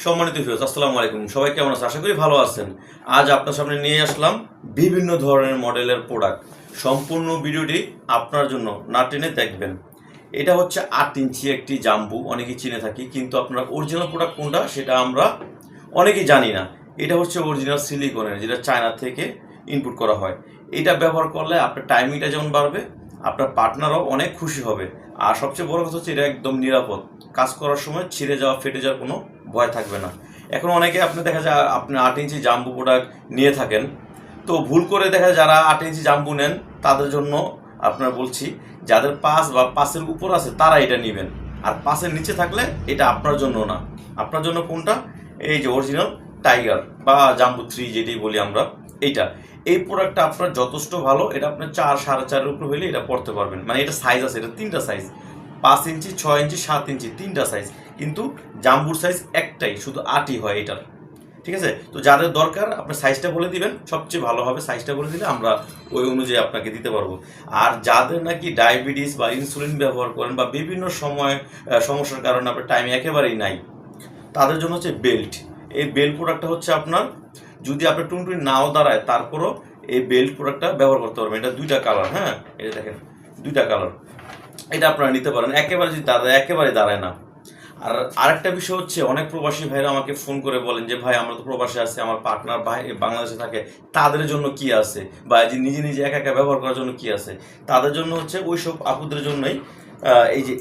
সম্মানিত ভিউয়ার্স, আসসালামু আলাইকুম। সবাই কেমন আছেন? আশা করি ভালো আছেন। আজ আপনার সামনে নিয়ে আসলাম বিভিন্ন ধরনের মডেলের প্রোডাক্ট। সম্পূর্ণ ভিডিওটি আপনার জন্য না টেনে দেখবেন। এটা হচ্ছে 8 ইঞ্চি একটি জাম্বু, অনেকেই চিনে থাকি, কিন্তু আপনার অরিজিনাল প্রোডাক্ট কোনটা সেটা আমরা অনেকেই জানি না। এটা হচ্ছে অরিজিনাল সিলিকনের, যেটা চায়না থেকে ইনপুট করা হয়। এটা ব্যবহার করলে আপনার টাইমিংটা যেমন বাড়বে, আপনার পার্টনারও অনেক খুশি হবে। আর সবচেয়ে বড় কথা হচ্ছে এটা একদম নিরাপদ। কাজ করার সময় ছিঁড়ে যাওয়া, ফেটে যাওয়ার কোনো ভয় থাকবে না। এখন অনেকে আপনি দেখা যায় আপনি 8 ইঞ্চি জাম্বু প্রোডাক্ট নিয়ে থাকেন, তো ভুল করে দেখা যায় যারা 8 ইঞ্চি জাম্বু নেন তাদের জন্য আপনার বলছি, যাদের 5 বা 5-এর উপর আছে তারা এটা নেবেন। আর 5-এর নিচে থাকলে এটা আপনার জন্য না। আপনার জন্য কোনটা? এই যে অরিজিনাল টাইগার বা জাম্বু 3 যেটি বলি আমরা, এইটা। এই প্রোডাক্টটা আপনার যথেষ্ট ভালো। এটা আপনার 4, 4.5-এর উপর হইলে এটা পড়তে পারবেন। মানে এটা সাইজ আছে, এটা 3টা সাইজ, 5 ইঞ্চি, 6 ইঞ্চি, 7 ইঞ্চি, 3টা সাইজ। কিন্তু জাম্বুর সাইজ একটাই, শুধু 8ই হয় এটার। ঠিক আছে? তো যাদের দরকার আপনার সাইজটা বলে দিবেন, সবচেয়ে ভালো হবে। সাইজটা বলে দিলে আমরা ওই অনুযায়ী আপনাকে দিতে পারবো। আর যাদের নাকি ডায়াবেটিস বা ইনসুলিন ব্যবহার করেন বা বিভিন্ন সময় সমস্যার কারণে আপনার টাইম একেবারেই নাই, তাদের জন্য হচ্ছে বেল্ট। এই বেল্ট প্রোডাক্টটা হচ্ছে আপনার, যদি আপনার টুনটুনি নাও দাঁড়ায় তারপরও এই বেল্ট প্রোডাক্টটা ব্যবহার করতে পারবেন। এটা 2টা কালার, হ্যাঁ, এটা দেখেন 2টা কালার। এটা আপনারা নিতে পারেন। একেবারে যদি দাঁড়ায়, একেবারে দাঁড়ায় না। আর আরেকটা বিষয় হচ্ছে, অনেক প্রবাসী ভাইরা আমাকে ফোন করে বলেন যে ভাই, আমরা তো প্রবাসে আছি, আমার পার্টনার ভাই বাংলাদেশে থাকে, তাদের জন্য কি আছে, বা যে নিজে নিজে একা একা ব্যবহার করার জন্য কি আছে। তাদের জন্য হচ্ছে ওইসব আপুদের জন্যই এই যে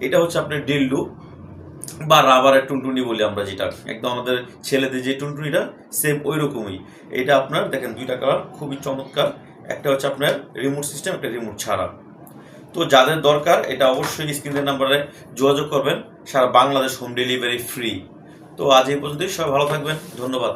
এটা হচ্ছে আপনার ডিল্ডু বা রাবারের টুনটুনি বলি আমরা, যেটা একদম আমাদের ছেলেদের যে টুনটুনিটা সেম ওই রকমই। এটা আপনার দেখেন 2টা কালার, খুবই চমৎকার। একটা হচ্ছে আপনার রিমোট সিস্টেম, একটা রিমোট ছাড়া। তো যাদের দরকার এটা অবশ্যই স্ক্রিনের নাম্বারে যোগাযোগ করবেন। সারা বাংলাদেশ হোম ডেলিভারি ফ্রি। তো আজ এই পর্যন্তই। সবাই ভালো থাকবেন, ধন্যবাদ।